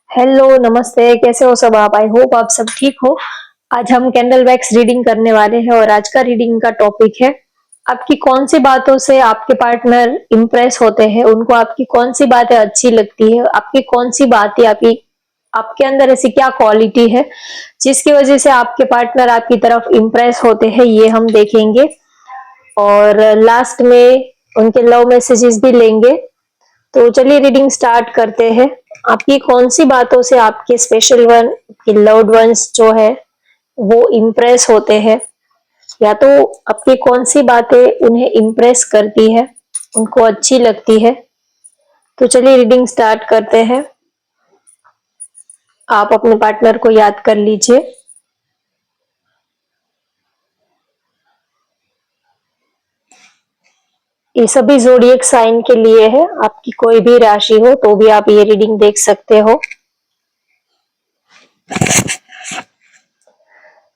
Hello, नमस्ते, कैसे हो सब आप? आई होप आप सब ठीक हो। आज हम कैंडल वैक्स रीडिंग करने वाले हैं और आज का रीडिंग का टॉपिक है आपकी कौन सी बातों से आपके पार्टनर इम्प्रेस होते हैं, उनको आपकी कौन सी बातें अच्छी लगती है, आपकी कौन सी बातें आपकी आपके अंदर ऐसी क्या क्वालिटी है जिसकी वजह से आपके पार्टनर आपकी तरफ इम्प्रेस होते हैं, ये हम देखेंगे। और लास्ट में उनके लव मैसेजेस भी लेंगे। तो चलिए रीडिंग स्टार्ट करते हैं। आपकी कौन सी बातों से आपके स्पेशल वन के लव्ड वंस जो है वो इम्प्रेस होते हैं, या तो आपकी कौन सी बातें उन्हें इम्प्रेस करती है, उनको अच्छी लगती है। तो चलिए रीडिंग स्टार्ट करते हैं। आप अपने पार्टनर को याद कर लीजिए। ये सभी ज़ोडिएक साइन के लिए है, आपकी कोई भी राशि हो तो भी आप ये रीडिंग देख सकते हो।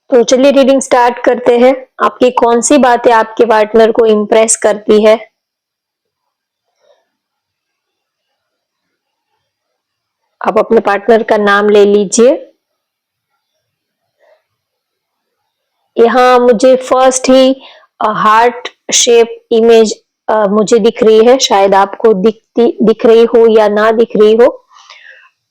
तो चलिए रीडिंग स्टार्ट करते हैं। आपकी कौन सी बातें आपके पार्टनर को इम्प्रेस करती है। आप अपने पार्टनर का नाम ले लीजिए। यहाँ मुझे फर्स्ट ही हार्ट शेप इमेज मुझे दिख रही है, शायद आपको दिख रही हो या ना दिख रही हो।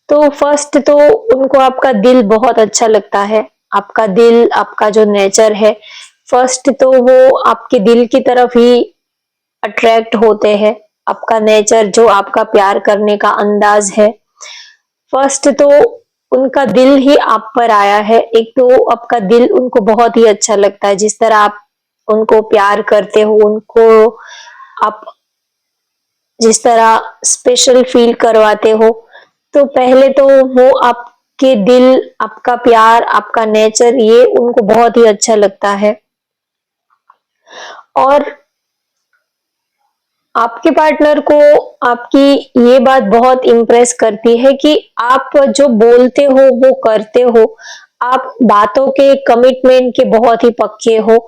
तो फर्स्ट तो उनको आपका दिल बहुत अच्छा लगता है, आपका दिल, आपका जो नेचर है। फर्स्ट तो वो आपके दिल की तरफ ही अट्रैक्ट होते हैं। आपका नेचर, जो आपका प्यार करने का अंदाज है, फर्स्ट तो उनका दिल ही आप पर आया है। एक तो आपका दिल उनको बहुत ही अच्छा लगता है, जिस तरह आप उनको प्यार करते हो, उनको आप जिस तरह स्पेशल फील करवाते हो। तो पहले तो वो आपके दिल, आपका प्यार, आपका नेचर, ये उनको बहुत ही अच्छा लगता है। और आपके पार्टनर को आपकी ये बात बहुत इम्प्रेस करती है कि आप जो बोलते हो वो करते हो। आप बातों के, कमिटमेंट के बहुत ही पक्के हो।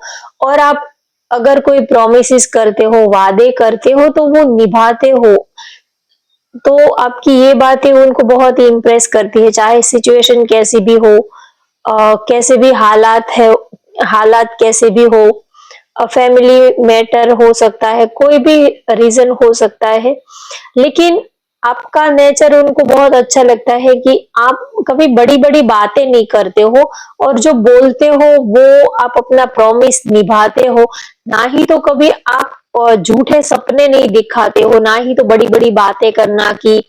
और आप अगर कोई प्रॉमिसेस करते हो, वादे करते हो, तो वो निभाते हो। तो आपकी ये बातें उनको बहुत ही इम्प्रेस करती है, चाहे सिचुएशन कैसी भी हो, कैसे भी हालात है, हालात कैसे भी हो, फैमिली मैटर हो सकता है, कोई भी रीजन हो सकता है, लेकिन आपका नेचर उनको बहुत अच्छा लगता है कि आप कभी बड़ी बड़ी बातें नहीं करते हो, और जो बोलते हो वो आप अपना प्रॉमिस निभाते हो। ना ही तो कभी आप झूठे सपने नहीं दिखाते हो, ना ही तो बड़ी बड़ी बातें करना कि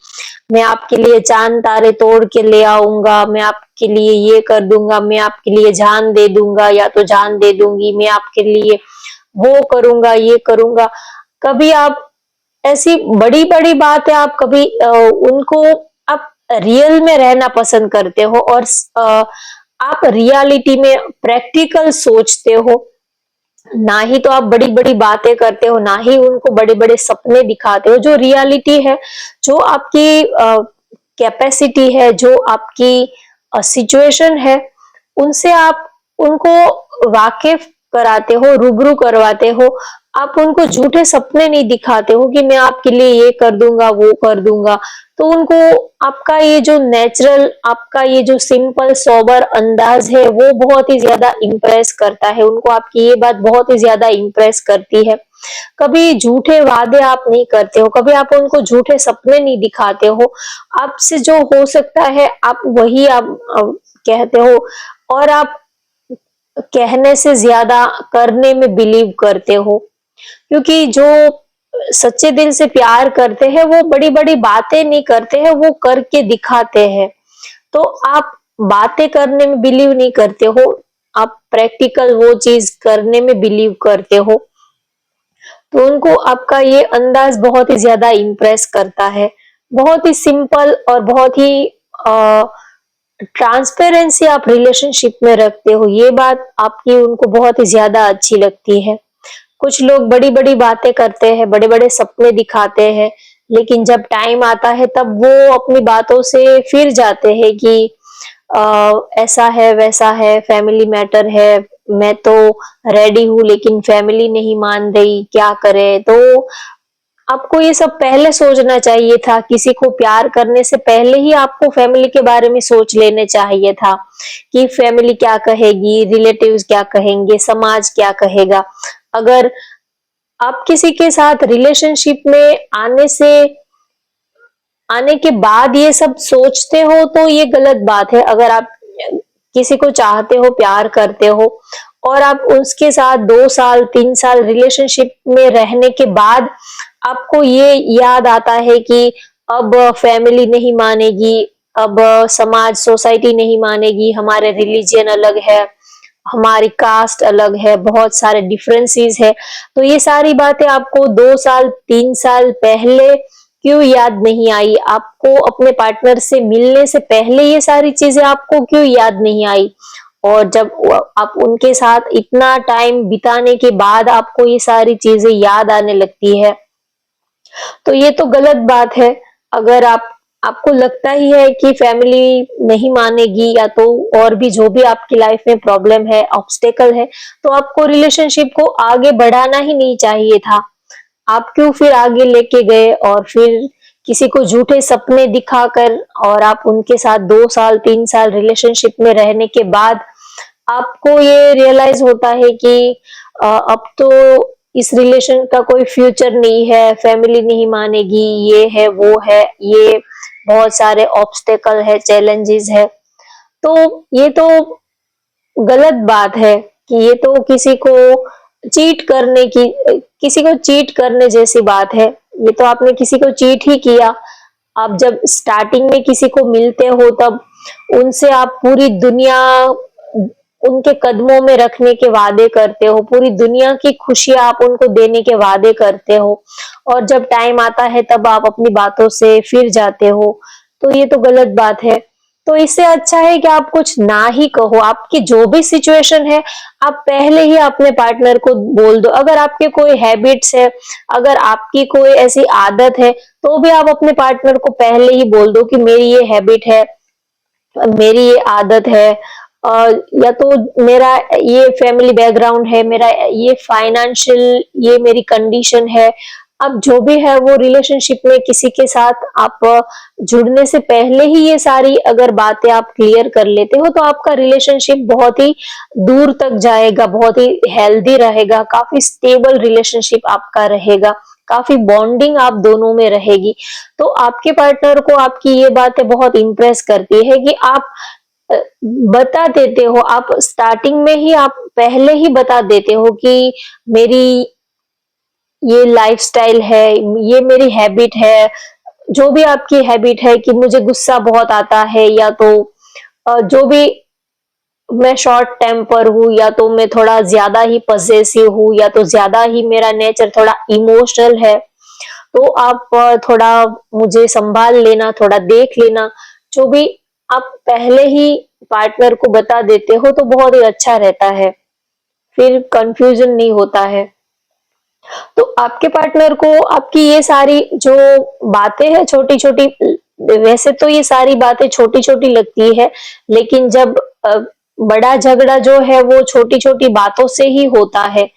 मैं आपके लिए चांद तारे तोड़ के ले आऊंगा, मैं आपके लिए ये कर दूंगा, मैं आपके लिए जान दे दूंगा या तो जान दे दूंगी, मैं आपके लिए वो करूंगा, ये करूंगा। कभी आप ऐसी बड़ी बड़ी बातें, आप कभी उनको, आप रियल में रहना पसंद करते हो, और आप रियलिटी में प्रैक्टिकल सोचते हो। ना ही तो आप बड़ी बड़ी बातें करते हो, ना ही उनको बड़े बड़े सपने दिखाते हो। जो रियलिटी है, जो आपकी कैपेसिटी है, जो आपकी सिचुएशन है, उनसे आप उनको वाकिफ कराते हो, रूबरू करवाते हो। आप उनको झूठे सपने नहीं दिखाते हो कि मैं आपके लिए ये कर दूंगा, वो कर दूंगा। तो उनको आपका ये जो नेचुरल, आपका ये जो सिंपल सोबर अंदाज है, वो बहुत ही ज्यादा इम्प्रेस करता है। उनको आपकी ये बात बहुत ही ज्यादा इम्प्रेस करती है। कभी झूठे वादे आप नहीं करते हो, कभी आप उनको झूठे सपने नहीं दिखाते हो। आपसे जो हो सकता है आप वही आप कहते हो, और आप कहने से ज्यादा करने में बिलीव करते हो। क्योंकि जो सच्चे दिल से प्यार करते हैं वो बड़ी बड़ी बातें नहीं करते हैं, वो करके दिखाते हैं। तो आप बातें करने में बिलीव नहीं करते हो, आप प्रैक्टिकल वो चीज करने में बिलीव करते हो। तो उनको आपका ये अंदाज बहुत ही ज्यादा इम्प्रेस करता है। बहुत ही सिंपल और बहुत ही ट्रांसपेरेंसी आप रिलेशनशिप में रखते हो, ये बात आपकी उनको बहुत ही ज्यादा अच्छी लगती है। कुछ लोग बड़ी बड़ी बातें करते हैं, बड़े बड़े सपने दिखाते हैं, लेकिन जब टाइम आता है तब वो अपनी बातों से फिर जाते हैं कि ऐसा है, वैसा है, फैमिली मैटर है, मैं तो रेडी हूँ लेकिन फैमिली नहीं मान रही, क्या करे। तो आपको ये सब पहले सोचना चाहिए था। किसी को प्यार करने से पहले ही आपको फैमिली के बारे में सोच लेने चाहिए था कि फैमिली क्या कहेगी, रिलेटिव्स क्या कहेंगे, समाज क्या कहेगा। अगर आप किसी के साथ रिलेशनशिप में आने के बाद ये सब सोचते हो तो ये गलत बात है। अगर आप किसी को चाहते हो, प्यार करते हो और आप उसके साथ 2 साल 3 साल रिलेशनशिप में रहने के बाद आपको ये याद आता है कि अब फैमिली नहीं मानेगी, अब समाज सोसाइटी नहीं मानेगी, हमारे रिलीजन अलग है, हमारी कास्ट अलग है, बहुत सारे डिफरेंसेस है। तो ये सारी बातें आपको 2 साल 3 साल पहले क्यों याद नहीं आई? आपको अपने पार्टनर से मिलने से पहले ये सारी चीजें आपको क्यों याद नहीं आई? और जब आप उनके साथ इतना टाइम बिताने के बाद आपको ये सारी चीजें याद आने लगती है, तो ये तो गलत बात है। अगर आपको लगता ही है कि फैमिली नहीं मानेगी या तो और भी जो भी आपकी लाइफ में प्रॉब्लम है, ऑब्स्टेकल है, तो आपको रिलेशनशिप को आगे बढ़ाना ही नहीं चाहिए था। आप क्यों फिर आगे लेके गए और फिर किसी को झूठे सपने दिखाकर और आप उनके साथ 2 साल 3 साल रिलेशनशिप में रहने के बाद आपको ये रियलाइज होता है कि अब तो इस रिलेशन का कोई फ्यूचर नहीं है, फैमिली नहीं मानेगी, ये है वो है, ये बहुत सारे ऑब्स्टेकल है, चैलेंजेस है। तो ये तो गलत बात है कि ये तो किसी को चीट करने जैसी बात है। ये तो आपने किसी को चीट ही किया। आप जब स्टार्टिंग में किसी को मिलते हो तब उनसे आप पूरी दुनिया उनके कदमों में रखने के वादे करते हो, पूरी दुनिया की खुशियां आप उनको देने के वादे करते हो और जब टाइम आता है तब आप अपनी बातों से फिर जाते हो। तो ये तो गलत बात है। तो इससे अच्छा है कि आप कुछ ना ही कहो। आपकी जो भी सिचुएशन है आप पहले ही अपने पार्टनर को बोल दो। अगर आपके कोई हैबिट्स है, अगर आपकी कोई ऐसी आदत है, तो भी आप अपने पार्टनर को पहले ही बोल दो कि मेरी ये हैबिट है, मेरी ये आदत है, या तो मेरा ये फैमिली बैकग्राउंड है, मेरा ये फाइनेंशियल ये मेरी कंडीशन है। अब जो भी है वो रिलेशनशिप में किसी के साथ आप जुड़ने से पहले ही ये सारी अगर बातें आप क्लियर कर लेते हो तो आपका रिलेशनशिप बहुत ही दूर तक जाएगा, बहुत ही हेल्दी रहेगा, काफी स्टेबल रिलेशनशिप आपका रहेगा, काफी बॉन्डिंग आप दोनों में रहेगी। तो आपके पार्टनर को आपकी ये बातें बहुत इम्प्रेस करती है कि आप बता देते हो, आप स्टार्टिंग में ही आप पहले ही बता देते हो कि मेरी ये लाइफस्टाइल है, ये मेरी हैबिट है। जो भी आपकी हैबिट है कि मुझे गुस्सा बहुत आता है या तो जो भी मैं शॉर्ट टेम्पर हूँ या तो मैं थोड़ा ज्यादा ही पजेसिव हूँ या तो ज्यादा ही मेरा नेचर थोड़ा इमोशनल है, तो आप थोड़ा मुझे संभाल लेना, थोड़ा देख लेना। जो भी आप पहले ही पार्टनर को बता देते हो तो बहुत ही अच्छा रहता है, फिर कंफ्यूजन नहीं होता है। तो आपके पार्टनर को आपकी ये सारी जो बातें हैं छोटी छोटी, वैसे तो ये सारी बातें छोटी छोटी लगती है, लेकिन जब बड़ा झगड़ा जो है वो छोटी छोटी बातों से ही होता है।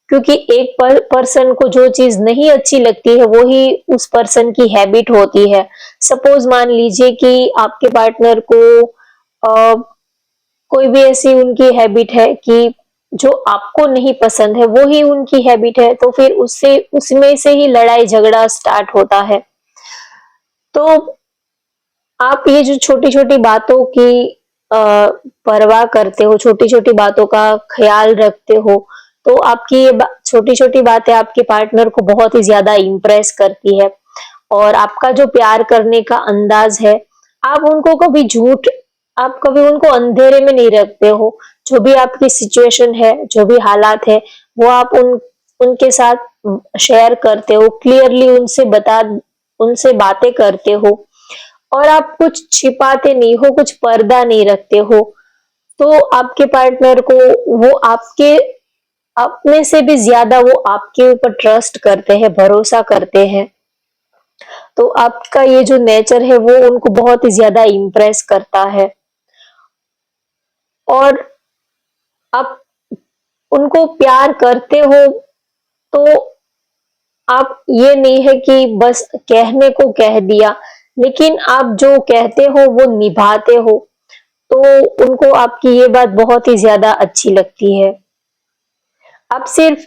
क्योंकि एक पर्सन को जो चीज नहीं अच्छी लगती है वो ही उस पर्सन की हैबिट होती है। सपोज मान लीजिए कि आपके पार्टनर को कोई भी ऐसी उनकी हैबिट है कि जो आपको नहीं पसंद है वो ही उनकी हैबिट है, तो फिर उससे उसमें से ही लड़ाई झगड़ा स्टार्ट होता है। तो आप ये जो छोटी छोटी बातों की परवाह करते हो, छोटी छोटी बातों का ख्याल रखते हो, तो आपकी ये छोटी छोटी बातें आपके पार्टनर को बहुत ही ज्यादा इम्प्रेस करती है। और आपका जो प्यार करने का अंदाज है, आप उनको कभी झूठ आप कभी उनको अंधेरे में नहीं रखते हो। जो भी आपकी सिचुएशन है, जो भी हालात है, वो आप उनके साथ शेयर करते हो, क्लियरली उनसे बातें करते हो और आप कुछ छिपाते नहीं हो, कुछ पर्दा नहीं रखते हो। तो आपके पार्टनर को वो आपके अपने से भी ज्यादा वो आपके ऊपर ट्रस्ट करते हैं, भरोसा करते हैं। तो आपका ये जो नेचर है वो उनको बहुत ही ज्यादा इम्प्रेस करता है और आप उनको प्यार करते हो तो आप ये नहीं है कि बस कहने को कह दिया, लेकिन आप जो कहते हो वो निभाते हो, तो उनको आपकी ये बात बहुत ही ज़्यादा अच्छी लगती है। आप सिर्फ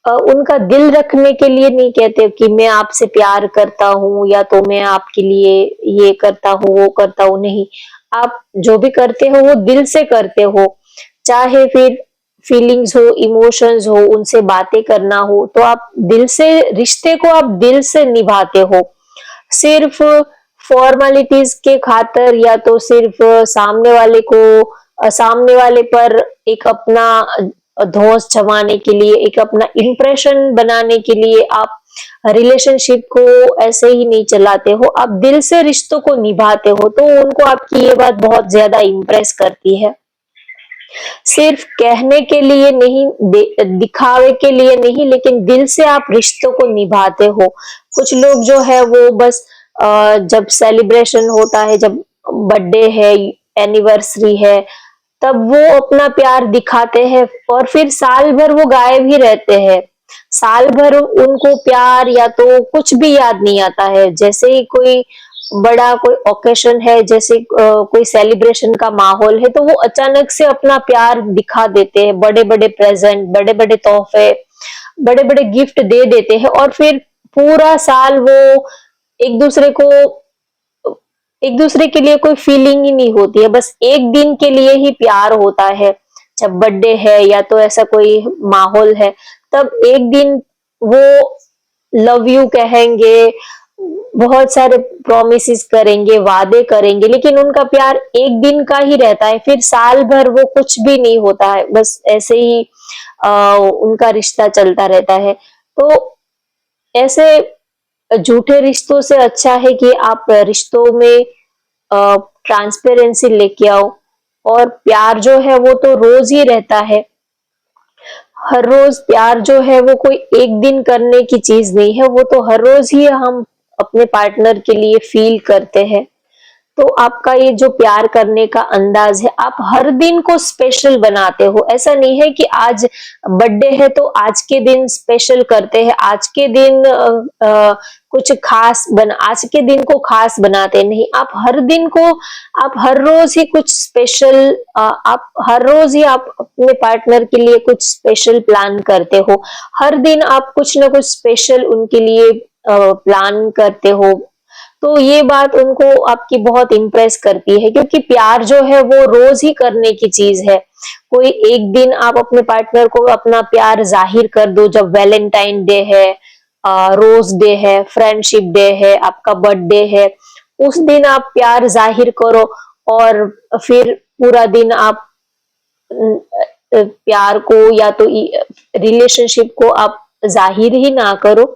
उनका दिल रखने के लिए नहीं कहते कि मैं आपसे प्यार करता हूँ या तो मैं आपके लिए ये करता हूँ, वो करता हूँ, नहीं। आप जो भी करते हो वो दिल से करते हो। चाहे फिर फीलिंग्स हो, इमोशंस हो, उनसे बातें करना हो, तो आप दिल से रिश्ते को आप दिल से निभाते हो। सिर्फ फॉर्मेलिटीज के खातर या तो सिर्फ सामने वाले पर एक अपना धौंस जमाने के लिए, एक अपना इंप्रेशन बनाने के लिए आप रिलेशनशिप को ऐसे ही नहीं चलाते हो, आप दिल से रिश्तों को निभाते हो, तो उनको आपकी ये बात बहुत ज्यादा इम्प्रेस करती है। सिर्फ कहने के लिए नहीं, दिखावे के लिए नहीं, लेकिन दिल से आप रिश्तों को निभाते हो। कुछ लोग जो है वो बस जब सेलिब्रेशन होता है, जब बर्थडे है, एनिवर्सरी है, तब वो अपना प्यार दिखाते हैं और फिर साल भर वो गायब ही रहते हैं। साल भर उनको प्यार या तो कुछ भी याद नहीं आता है। जैसे ही कोई बड़ा कोई ओकेशन है, जैसे कोई सेलिब्रेशन का माहौल है, तो वो अचानक से अपना प्यार दिखा देते हैं। बड़े बड़े प्रेजेंट, बड़े बड़े तोहफे, बड़े बड़े गिफ्ट दे देते हैं और फिर पूरा साल वो एक दूसरे को एक दूसरे के लिए कोई फीलिंग ही नहीं होती है, बस एक दिन के लिए ही प्यार होता है। जब बर्थडे है या तो ऐसा कोई माहौल है, तब एक दिन वो लव यू कहेंगे, बहुत सारे प्रोमिसेस करेंगे, वादे करेंगे, लेकिन उनका प्यार एक दिन का ही रहता है, फिर साल भर वो कुछ भी नहीं होता है, बस ऐसे ही उनका रिश्ता चलता रहता है। तो ऐसे झूठे रिश्तों से अच्छा है कि आप रिश्तों में ट्रांसपेरेंसी लेके आओ, और प्यार जो है वो तो रोज ही रहता है। हर रोज प्यार जो है वो कोई एक दिन करने की चीज नहीं है, वो तो हर रोज ही हम अपने पार्टनर के लिए फील करते हैं। तो आपका ये जो प्यार करने का अंदाज है, आप हर दिन को स्पेशल बनाते हो। ऐसा नहीं है कि आज बर्थडे है तो आज के दिन स्पेशल करते हैं, आज के दिन कुछ खास आज के दिन को खास बनाते नहीं। आप हर दिन को, आप हर रोज ही कुछ स्पेशल, आप हर रोज ही आप अपने पार्टनर के लिए कुछ स्पेशल प्लान करते हो। हर दिन आप कुछ ना कुछ स्पेशल उनके लिए प्लान करते हो। तो ये बात उनको आपकी बहुत इम्प्रेस करती है, क्योंकि प्यार जो है वो रोज ही करने की चीज है। कोई एक दिन आप अपने पार्टनर को अपना प्यार जाहिर कर दो, जब वैलेंटाइन डे है, रोज डे है, फ्रेंडशिप डे है, आपका बर्थडे है, उस दिन आप प्यार जाहिर करो और फिर पूरा दिन आप प्यार को या तो रिलेशनशिप को आप जाहिर ही ना करो,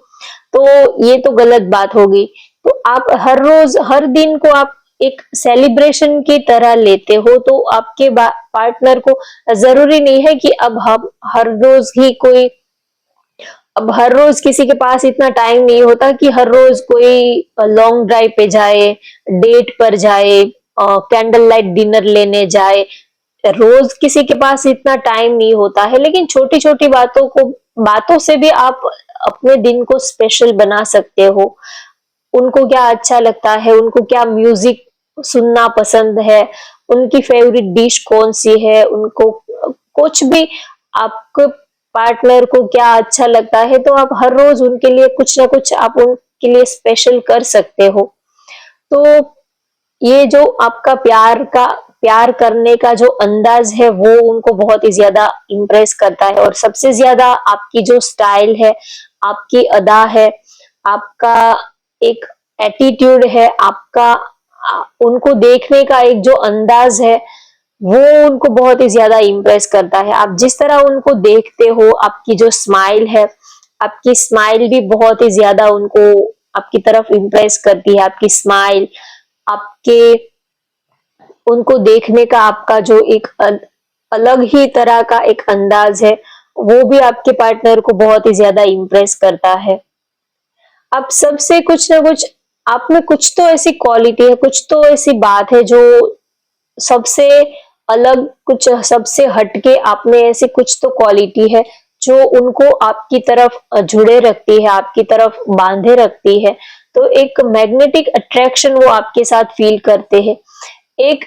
तो ये तो गलत बात होगी। तो आप हर रोज हर दिन को आप एक सेलिब्रेशन की तरह लेते हो, तो आपके पार्टनर को जरूरी नहीं है कि अब हम हर रोज ही कोई, अब हर रोज किसी के पास इतना टाइम नहीं होता कि हर रोज कोई लॉन्ग ड्राइव पे जाए, डेट पर जाए, कैंडल लाइट डिनर लेने जाए। रोज किसी के पास इतना टाइम नहीं होता है, लेकिन छोटी छोटी बातों से भी आप अपने दिन को स्पेशल बना सकते हो। उनको क्या अच्छा लगता है, उनको क्या म्यूजिक सुनना पसंद है, उनकी फेवरेट डिश कौन सी है, उनको कुछ भी, आपको पार्टनर को क्या अच्छा लगता है, तो आप हर रोज उनके लिए कुछ ना कुछ आप उनके लिए स्पेशल कर सकते हो। तो ये जो आपका प्यार करने का जो अंदाज है वो उनको बहुत ही ज्यादा इम्प्रेस करता है। और सबसे ज्यादा आपकी जो स्टाइल है, आपकी अदा है, आपका एक एटीट्यूड है, आपका उनको देखने का एक जो अंदाज है, वो उनको बहुत ही ज्यादा इम्प्रेस करता है। आप जिस तरह उनको देखते हो, आपकी जो स्माइल है, आपकी स्माइल भी बहुत ही ज्यादा उनको आपकी तरफ इम्प्रेस करती है। आपकी स्माइल, आपके उनको देखने का आपका जो एक अलग ही तरह का एक अंदाज है, वो भी आपके पार्टनर को बहुत ही ज्यादा इम्प्रेस करता है। आप सबसे कुछ ना कुछ, आप में कुछ तो ऐसी क्वालिटी है, कुछ तो ऐसी बात है जो सबसे अलग, कुछ सबसे हटके आप में ऐसी कुछ तो क्वालिटी है जो उनको आपकी तरफ जुड़े रखती है, आपकी तरफ बांधे रखती है। तो एक मैग्नेटिक अट्रैक्शन वो आपके साथ फील करते हैं। एक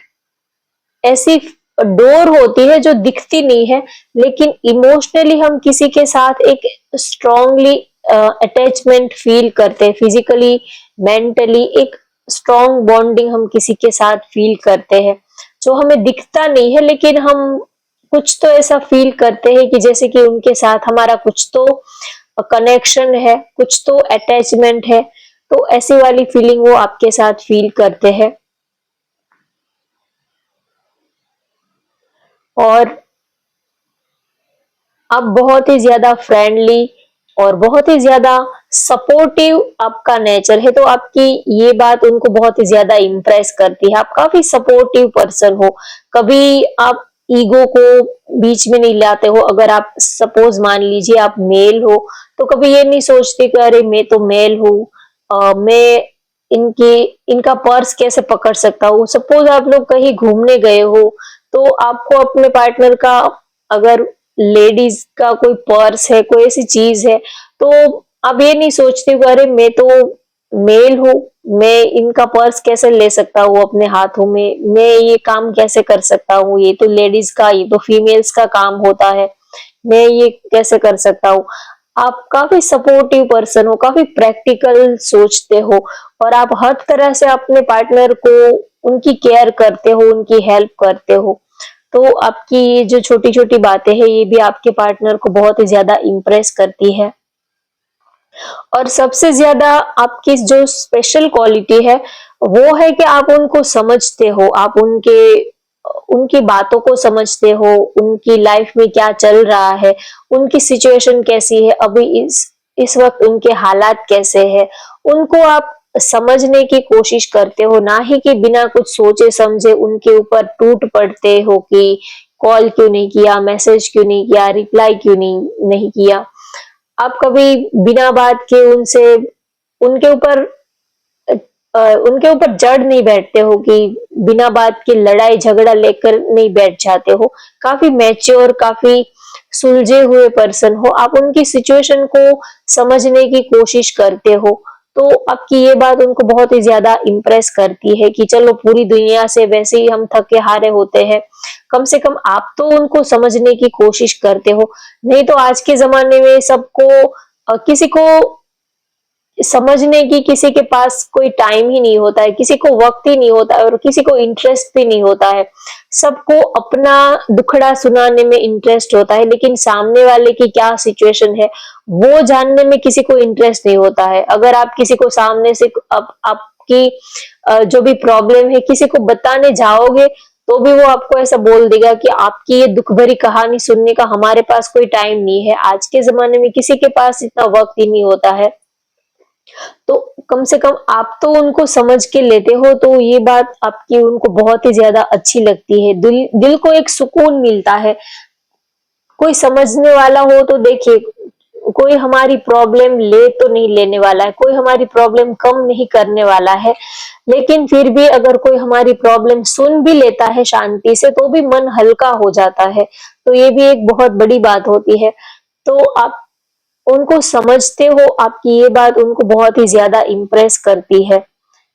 ऐसी डोर होती है जो दिखती नहीं है, लेकिन इमोशनली हम किसी के साथ एक स्ट्रांगली अटैचमेंट फील करते हैं, फिजिकली, मेंटली एक स्ट्रांग बॉन्डिंग हम किसी के साथ फील करते हैं, जो हमें दिखता नहीं है, लेकिन हम कुछ तो ऐसा फील करते हैं कि जैसे कि उनके साथ हमारा कुछ तो कनेक्शन है, कुछ तो अटैचमेंट है। तो ऐसी वाली फीलिंग वो आपके साथ फील करते हैं। और आप बहुत ही ज्यादा फ्रेंडली और बहुत ही ज्यादा सपोर्टिव आपका नेचर है, तो आपकी ये बात उनको बहुत ही ज्यादा इम्प्रेस करती है। आप काफी सपोर्टिव पर्सन हो, कभी आप ईगो को बीच में नहीं लाते हो। अगर आप सपोज मान लीजिए आप मेल हो, तो कभी ये नहीं सोचते कि अरे मैं तो मेल हूँ, मैं इनकी इनका पर्स कैसे पकड़ सकता हूँ। सपोज आप लोग कहीं घूमने गए हो, तो आपको अपने पार्टनर का, अगर लेडीज का कोई पर्स है, कोई ऐसी चीज है, तो आप ये नहीं सोचते कि अरे मैं तो मेल हूँ, मैं इनका पर्स कैसे ले सकता हूँ अपने हाथों में, मैं ये काम कैसे कर सकता हूँ, ये तो लेडीज का, ये तो फीमेल्स का काम होता है, मैं ये कैसे कर सकता हूँ। आप काफी सपोर्टिव पर्सन हो, काफी प्रैक्टिकल सोचते हो, और आप हर तरह से अपने पार्टनर को उनकी केयर करते हो, उनकी हेल्प करते हो। तो आपकी ये जो छोटी छोटी बातें हैं, ये भी आपके पार्टनर को बहुत ही ज्यादा इम्प्रेस करती है। और सबसे ज्यादा आपकी जो स्पेशल क्वालिटी है, वो है कि आप उनको समझते हो, आप उनके उनकी बातों को समझते हो, उनकी लाइफ में क्या चल रहा है, उनकी सिचुएशन कैसी है, अभी इस वक्त उनके हालात कैसे हैं, उनको आप समझने की कोशिश करते हो, ना ही कि बिना कुछ सोचे समझे उनके ऊपर टूट पड़ते हो कि कॉल क्यों नहीं किया, मैसेज क्यों नहीं किया, रिप्लाई क्यों नहीं किया। आप कभी बिना बात के उनसे उनके ऊपर उनके ऊपर जड़ नहीं बैठते हो, कि बिना बात के लड़ाई झगड़ा लेकर नहीं बैठ जाते हो। काफी मैच्योर, काफी सुलझे हुए पर्सन हो, आप उनकी सिचुएशन को समझने की कोशिश करते हो। तो आपकी ये बात उनको बहुत ही ज्यादा इम्प्रेस करती है कि चलो पूरी दुनिया से वैसे ही हम थके हारे होते हैं, कम से कम आप तो उनको समझने की कोशिश करते हो। नहीं तो आज के जमाने में सबको किसी को समझने की, किसी के पास कोई टाइम ही नहीं होता है, किसी को वक्त ही नहीं होता है, और किसी को इंटरेस्ट भी नहीं होता है। सबको अपना दुखड़ा सुनाने में इंटरेस्ट होता है, लेकिन सामने वाले की क्या सिचुएशन है वो जानने में किसी को इंटरेस्ट नहीं होता है। अगर आप किसी को सामने से आपकी जो भी प्रॉब्लम है किसी को बताने जाओगे, तो भी वो आपको ऐसा बोल देगा कि आपकी ये दुख भरी कहानी सुनने का हमारे पास कोई टाइम नहीं है। आज के जमाने में किसी के पास इतना वक्त ही नहीं होता है। तो कम से कम आप तो उनको समझ के लेते हो, तो ये बात आपकी उनको बहुत ही ज्यादा अच्छी लगती है। दिल दिल को एक सुकून मिलता है। कोई समझने वाला हो तो देखिए, कोई हमारी प्रॉब्लम ले तो नहीं लेने वाला है, कोई हमारी प्रॉब्लम कम नहीं करने वाला है, लेकिन फिर भी अगर कोई हमारी प्रॉब्लम सुन भी लेता है शांति से, तो भी मन हल्का हो जाता है। तो ये भी एक बहुत बड़ी बात होती है। तो आप उनको समझते हो, आपकी ये बात उनको बहुत ही ज्यादा इम्प्रेस करती है।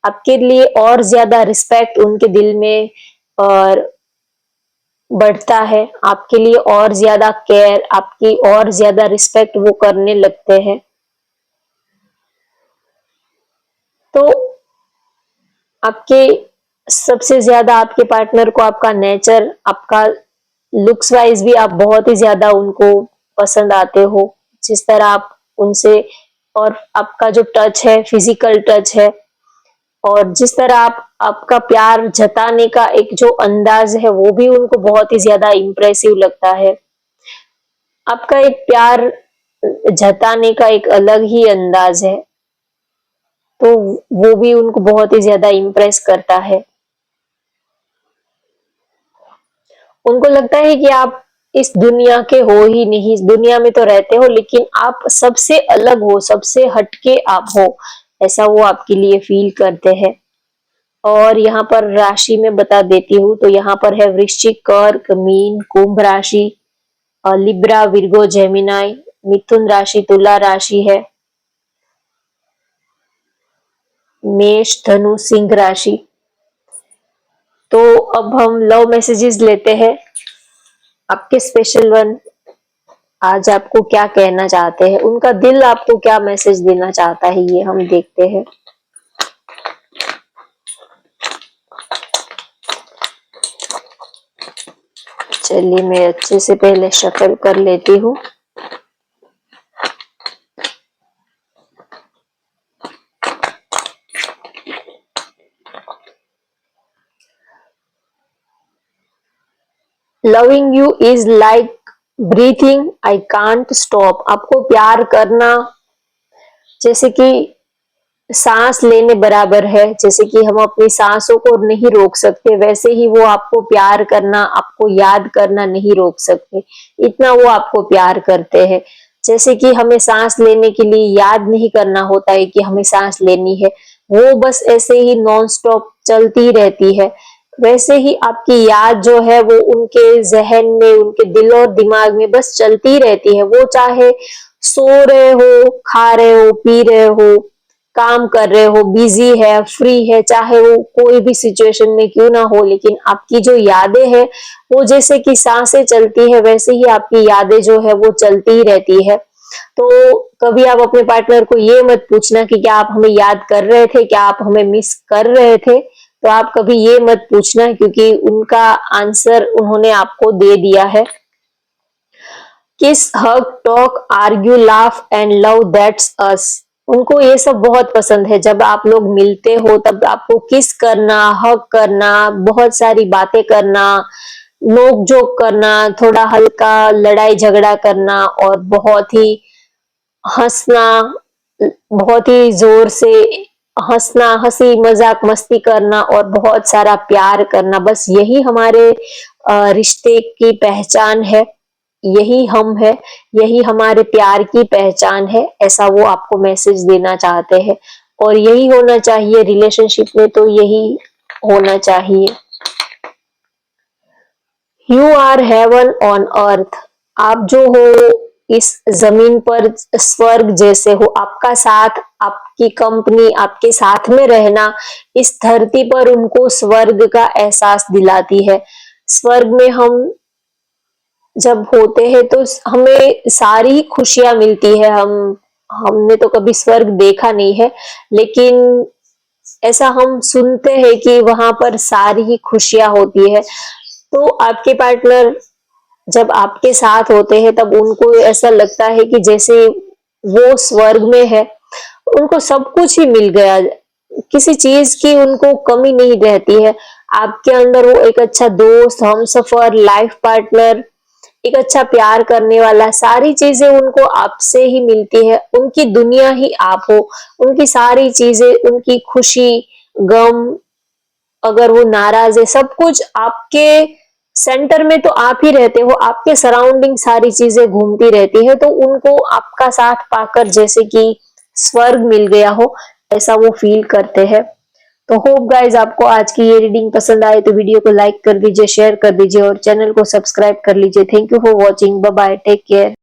आपके लिए और ज्यादा रिस्पेक्ट उनके दिल में और बढ़ता है, आपके लिए और ज्यादा केयर, आपकी और ज्यादा रिस्पेक्ट वो करने लगते हैं। तो आपके सबसे ज्यादा आपके पार्टनर को आपका नेचर, आपका लुक्स वाइज भी आप बहुत ही ज्यादा उनको पसंद आते हो, जिस तरह आप उनसे, और आपका जो टच है, फिजिकल टच है, और जिस तरह आप आपका प्यार जताने का एक जो अंदाज है, वो भी उनको बहुत ही ज्यादा इम्प्रेसिव लगता है। आपका एक प्यार जताने का एक अलग ही अंदाज है, तो वो भी उनको बहुत ही ज्यादा इम्प्रेस करता है। उनको लगता है कि आप इस दुनिया के हो ही नहीं, इस दुनिया में तो रहते हो, लेकिन आप सबसे अलग हो, सबसे हटके आप हो, ऐसा वो आपके लिए फील करते हैं। और यहाँ पर राशि में बता देती हूँ, तो यहाँ पर है वृश्चिक, कर्क, मीन, कुंभ राशि। लिब्रा, विर्गो, जेमिनाई, मिथुन राशि, तुला राशि है, मेष, धनु, सिंह राशि। तो अब हम लव मैसेजेस लेते हैं। आपके स्पेशल वन आज आपको क्या कहना चाहते हैं, उनका दिल आपको क्या मैसेज देना चाहता है, ये हम देखते हैं। चलिए मैं अच्छे से पहले शफल कर लेती हूँ। Loving you is like breathing, I can't stop. आपको प्यार करना जैसे कि सांस लेने बराबर है, जैसे कि हम अपनी सांसों को नहीं रोक सकते, वैसे ही वो आपको प्यार करना, आपको याद करना नहीं रोक सकते। इतना वो आपको प्यार करते हैं। जैसे कि हमें सांस लेने के लिए याद नहीं करना होता है कि हमें सांस लेनी है, वो बस ऐसे ही नॉन स्टॉप चलती रहती है। वैसे ही आपकी याद जो है वो उनके जहन में, उनके दिल और दिमाग में बस चलती रहती है। वो चाहे सो रहे हो, खा रहे हो, पी रहे हो, काम कर रहे हो, बिजी है, फ्री है, चाहे वो कोई भी सिचुएशन में क्यों ना हो, लेकिन आपकी जो यादें हैं वो जैसे कि सांसें चलती है, वैसे ही आपकी यादें जो है वो चलती ही रहती है। तो कभी आप अपने पार्टनर को ये मत पूछना कि क्या आप हमें याद कर रहे थे, क्या आप हमें मिस कर रहे थे। तो आप कभी ये मत पूछना, क्योंकि उनका आंसर उन्होंने आपको दे दिया है। Kiss, hug, talk, argue, laugh and love, that's us. उनको ये सब बहुत पसंद है। जब आप लोग मिलते हो तब आपको किस करना, हग करना, बहुत सारी बातें करना, नोक जोक करना, थोड़ा हल्का लड़ाई झगड़ा करना और बहुत ही हंसना, बहुत ही जोर से हंसना, हंसी मजाक मस्ती करना और बहुत सारा प्यार करना, बस यही हमारे रिश्ते की पहचान है। यही हम है, यही हमारे प्यार की पहचान है, ऐसा वो आपको मैसेज देना चाहते हैं। और यही होना चाहिए रिलेशनशिप में, तो यही होना चाहिए। You are heaven on earth. आप जो हो इस जमीन पर स्वर्ग जैसे हो। आपका साथ, आपकी कंपनी, आपके साथ में रहना इस धरती पर उनको स्वर्ग का एहसास दिलाती है। स्वर्ग में हम जब होते हैं तो हमें सारी खुशियां मिलती है। हमने तो कभी स्वर्ग देखा नहीं है, लेकिन ऐसा हम सुनते हैं कि वहां पर सारी ही खुशियां होती है। तो आपके पार्टनर जब आपके साथ होते हैं तब उनको ऐसा लगता है कि जैसे वो स्वर्ग में है, उनको सब कुछ ही मिल गया, किसी चीज की उनको कमी नहीं रहती है। आपके अंदर वो एक अच्छा दोस्त, हमसफर, लाइफ पार्टनर, एक अच्छा प्यार करने वाला, सारी चीजें उनको आपसे ही मिलती है। उनकी दुनिया ही आप हो। उनकी सारी चीजें, उनकी खुशी, गम, अगर वो नाराज है, सब कुछ आपके सेंटर में तो आप ही रहते हो। आपके सराउंडिंग सारी चीजें घूमती रहती है, तो उनको आपका साथ पाकर जैसे कि स्वर्ग मिल गया हो, ऐसा वो फील करते हैं। तो होप गाइज आपको आज की ये रीडिंग पसंद आए तो वीडियो को लाइक कर दीजिए, शेयर कर दीजिए और चैनल को सब्सक्राइब कर लीजिए। Thank you for watching. Bye bye, take care.